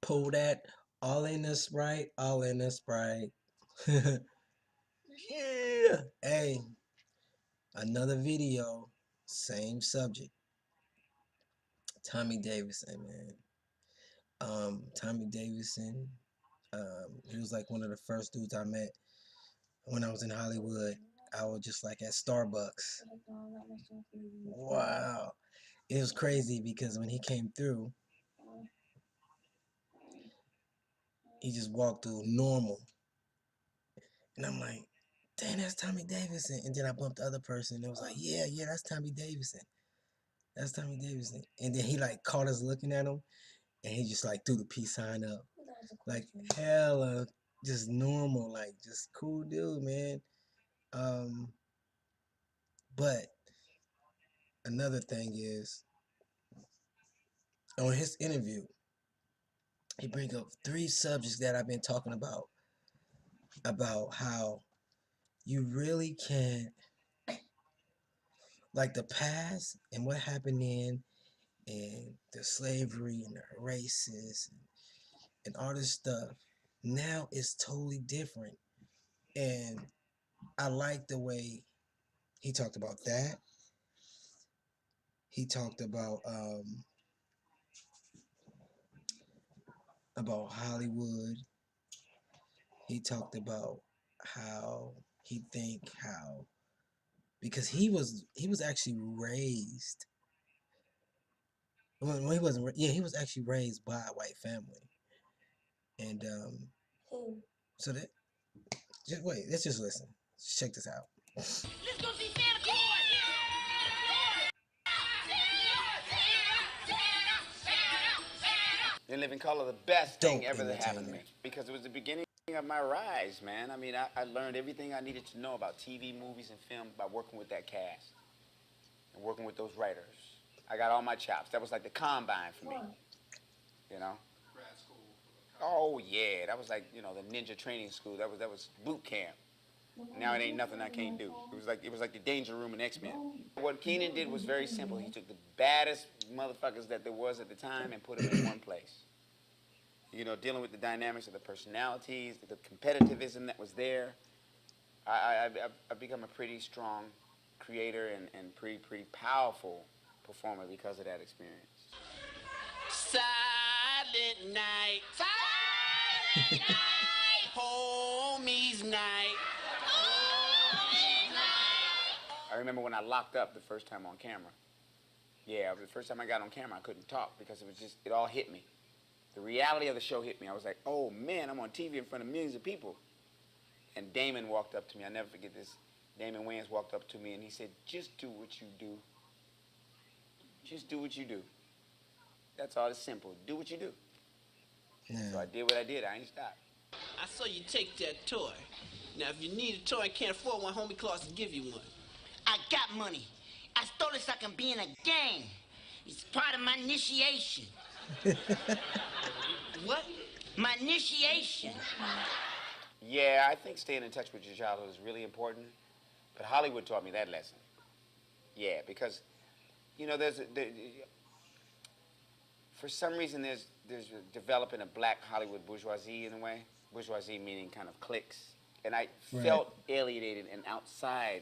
Pull that all in the Sprite, all in the Sprite. Yeah. Hey, another video, same subject. Tommy Davidson, man. Tommy Davidson. He was like one of the first dudes I met when I was in Hollywood. I was just like at Starbucks. Wow. It was crazy because when he came through, he just walked through normal. And I'm like, dang, that's Tommy Davidson. And then I bumped the other person and it was like, yeah, that's Tommy Davidson. That's Tommy Davidson. And then he like caught us looking at him and he just like threw the peace sign up. Like hella just normal, like just cool dude, man. Um, but another thing is on his interview, he bring up three subjects that I've been talking about how you really can't, like the past and what happened then and the slavery and the races and all this stuff. Now it's totally different. And I like the way he talked about that. He talked about Hollywood. He talked about how he think how because he was actually raised well he wasn't yeah he was actually raised by a white family and so that just wait let's just listen. Check this out. Let's go see Santa Claus! In Living Color, the best thing Dope ever that happened to me. entertainer. Because it was the beginning of my rise, man. I mean, I learned everything I needed to know about TV, movies, and film by working with that cast and working with those writers. I got all my chops. That was like the combine for me, you know? Grad school. Oh, yeah. That was like, you know, the ninja training school. That was boot camp. Now it ain't nothing I can't do. It was like the danger room in X-Men. What Keenan did was very simple. He took the baddest motherfuckers that there was at the time and put them in one place. You know, dealing with the dynamics of the personalities, the competitivism that was there. I've become a pretty strong creator and pretty powerful performer because of that experience. Silent night. Silent night. Homies night. Homies night. I remember when I locked up the first time on camera. Yeah, the first time I got on camera, I couldn't talk because it all hit me. The reality of the show hit me. I was like, oh man, I'm on TV in front of millions of people. And Damon walked up to me. I'll never forget this. Damon Wayans walked up to me and he said, just do what you do. Just do what you do. That's all. It's simple. Do what you do. Yeah. So I did what I did. I ain't stopped. I saw you take that toy. Now, if you need a toy and can't afford one, Homie Claus will give you one. I got money. I stole it so I can be in a gang. It's part of my initiation. What? My initiation. Yeah, I think staying in touch with your childhood is really important. But Hollywood taught me that lesson. Yeah, because, you know, for some reason there's developing a black Hollywood bourgeoisie in a way. Bourgeoisie meaning kind of cliques. And I felt alienated and outside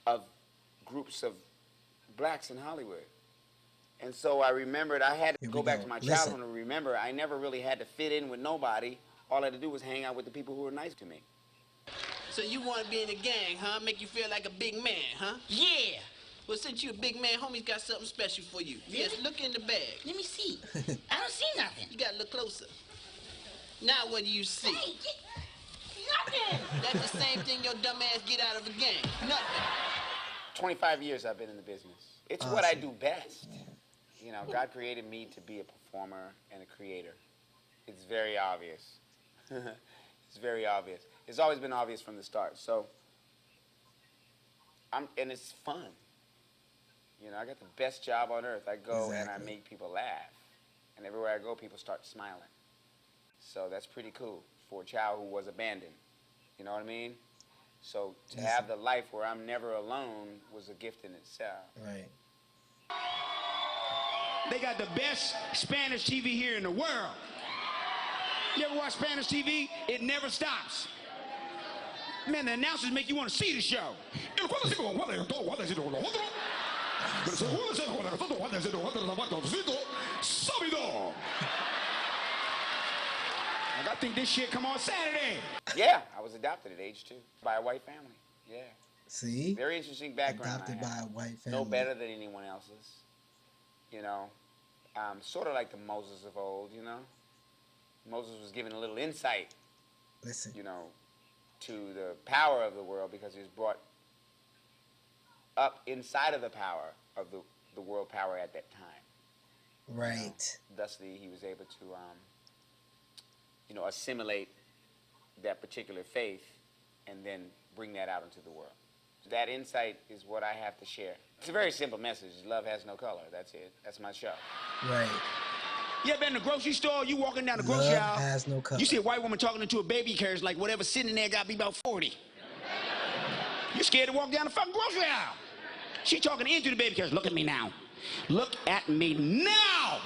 of groups of blacks in Hollywood. And so I remembered I had to go back to my childhood and remember I never really had to fit in with nobody. All I had to do was hang out with the people who were nice to me. So you want to be in a gang, huh? Make you feel like a big man, huh? Yeah. Well, since you're a big man, homie's got something special for you. Really? Yes, look in the bag. Let me see. I don't see nothing. You got to look closer. Now what do you see? Hey, nothing. That's the same thing your dumb ass get out of a gang. Nothing. 25 years I've been in the business. It's what I do best. You know, God created me to be a performer and a creator. It's very obvious. It's very obvious. It's always been obvious from the start. So, and it's fun. You know, I got the best job on earth. I go and I make people laugh. And everywhere I go, people start smiling. So that's pretty cool for a child who was abandoned. You know what I mean? So to have the life where I'm never alone was a gift in itself. Right. They got the best Spanish TV here in the world. You ever watch Spanish TV? It never stops. Man, the announcers make you want to see the show. I think this shit come on Saturday. Yeah, I was adopted at age 2 by a white family. Yeah. See? Very interesting background. Adopted by a white family. No better than anyone else's. You know, sort of like the Moses of old, you know? Moses was given a little insight, Listen. you know, to the power of the world because he was brought up inside of the power of the world power at that time. Right. You know? Thusly, he was able to, you know, assimilate that particular faith and then bring that out into the world. That insight is what I have to share. It's a very simple message. Love has no color. That's it. That's my show. Right. You ever been in the grocery store? You walking down the grocery aisle. Love has no color. You see a white woman talking into a baby carriage like whatever's sitting in there got to be about 40. You scared to walk down the fucking grocery aisle. She talking into the baby carriage. Look at me now. Look at me now.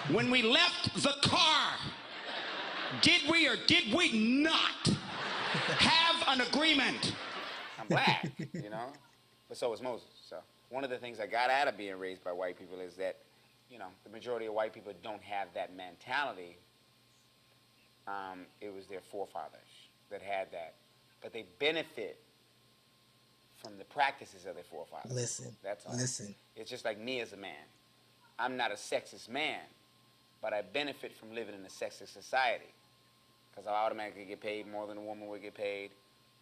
When we left the car, did we or did we not have an agreement? I'm black, you know, but so was Moses. So one of the things I got out of being raised by white people is that, you know, the majority of white people don't have that mentality. It was their forefathers that had that, but they benefit from the practices of their forefathers. Listen. That's all. Listen. It's just like me as a man. I'm not a sexist man, but I benefit from living in a sexist society because I automatically get paid more than a woman would get paid.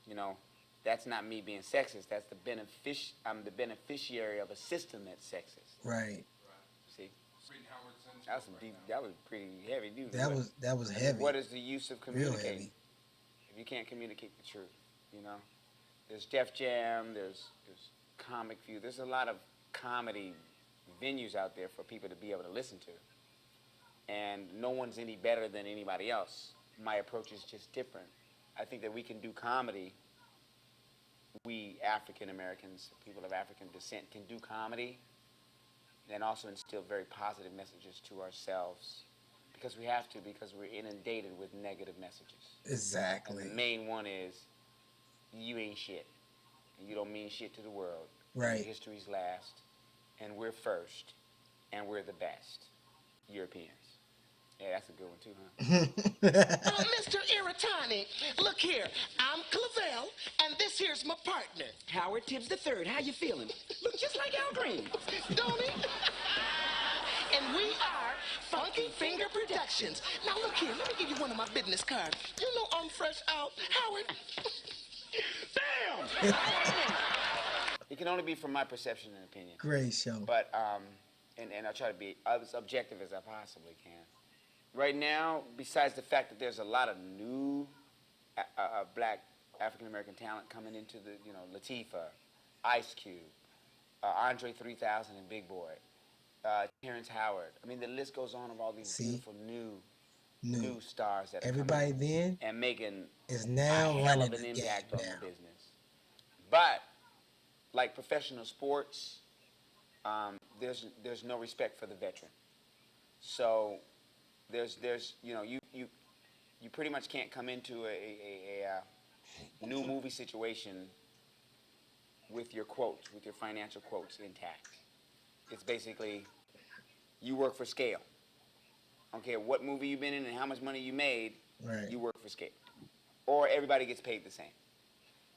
You know, that's not me being sexist. That's I'm the beneficiary of a system that's sexist. Right. See? That was some deep. That was pretty heavy, dude. That was heavy. What is the use of Real communicating heavy. if you can't communicate the truth? You know, there's Def Jam, there's Comic View. There's a lot of comedy venues out there for people to be able to listen to, and no one's any better than anybody else. My approach is just different. I think that we can do comedy. We African Americans, people of African descent, can do comedy and also instill very positive messages to ourselves because we have to, because we're inundated with negative messages. Exactly. And the main one is, you ain't shit. And you don't mean shit to the world. Right. And history's last. And we're first. And we're the best. Europeans. Yeah, that's a good one too, huh? Mr. Iritani, look here. I'm Clavel, and this here's my partner. Howard Tibbs III. How you feeling? Look just like Al Green. Don't he? And we are Funky Finger Productions. Now look here, let me give you one of my business cards. You know I'm fresh out, Howard. Damn! It can only be from my perception and opinion. Great show. But, and I'll try to be as objective as I possibly can. Right now, besides the fact that there's a lot of new black African-American talent coming into the, you know, Latifah, Ice Cube, Andre 3000 and Big Boy, Terrence Howard. I mean, the list goes on of all these beautiful new stars that everybody are coming then and making is now a hell running of an the impact game on now. the business. But like professional sports, there's no respect for the veteran. So there's you know, you pretty much can't come into a new movie situation with your quotes, with your financial quotes intact. It's basically, you work for scale. I don't care what movie you've been in and how much money you made, Right. you work for scale. Or everybody gets paid the same.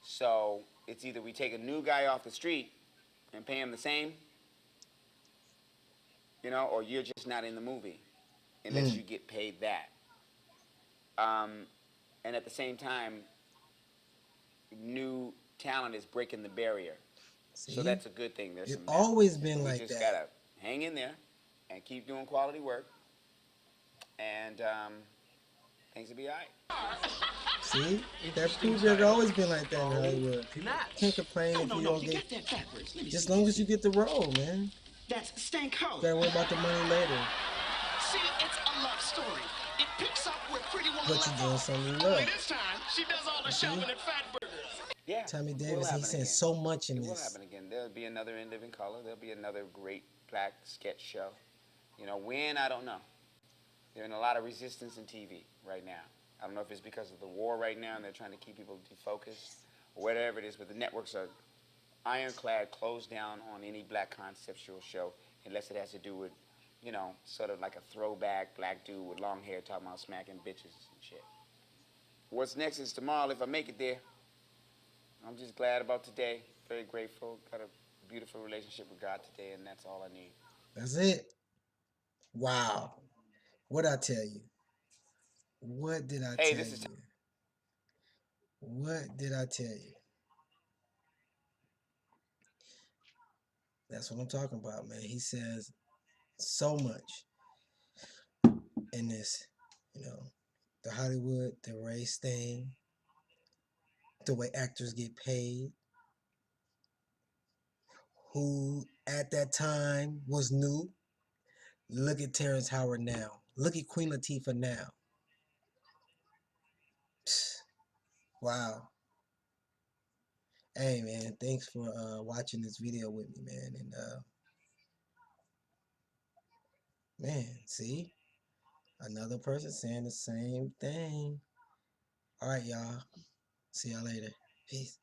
So it's either we take a new guy off the street and pay him the same, you know, or you're just not in the movie unless you get paid that. And at the same time, new talent is breaking the barrier. See? So that's a good thing. There's It's some always been we like just that. gotta hang in there and keep doing quality work, and things will be all right. See? That proves that it's always been like that in Hollywood. People can't complain if you don't you get, got that backwards. Let me just see. long as you get the role, man. That's Stank Ho. You gotta worry about the money later. See, it's a love story. It picks up where Pretty Woman But you're left doing off. something you Only love. this time, she does all the shopping at Fatburgers. Yeah. Tommy it will Davis, happen he said again. so much in It will this. happen again. There'll be another In Living Color. There'll be another great black sketch show. You know, when, I don't know. There's a lot of resistance in TV right now. I don't know if it's because of the war right now and they're trying to keep people defocused or whatever it is, but the networks are ironclad, closed down on any black conceptual show unless it has to do with, you know, sort of like a throwback black dude with long hair talking about smacking bitches and shit. What's next is tomorrow if I make it there. I'm just glad about today. Very grateful. Got a beautiful relationship with God today, and that's all I need. That's it. Wow. What I tell you? What did I Hey, tell this is you? What did I tell you? That's what I'm talking about, man. He says so much in this, you know, the Hollywood, the race thing, the way actors get paid, who at that time was new. Look at Terrence Howard now. Look at Queen Latifah now. Psst, wow. Hey, man, thanks for watching this video with me, man. And, man, see? Another person saying the same thing. All right, y'all. See y'all later. Peace.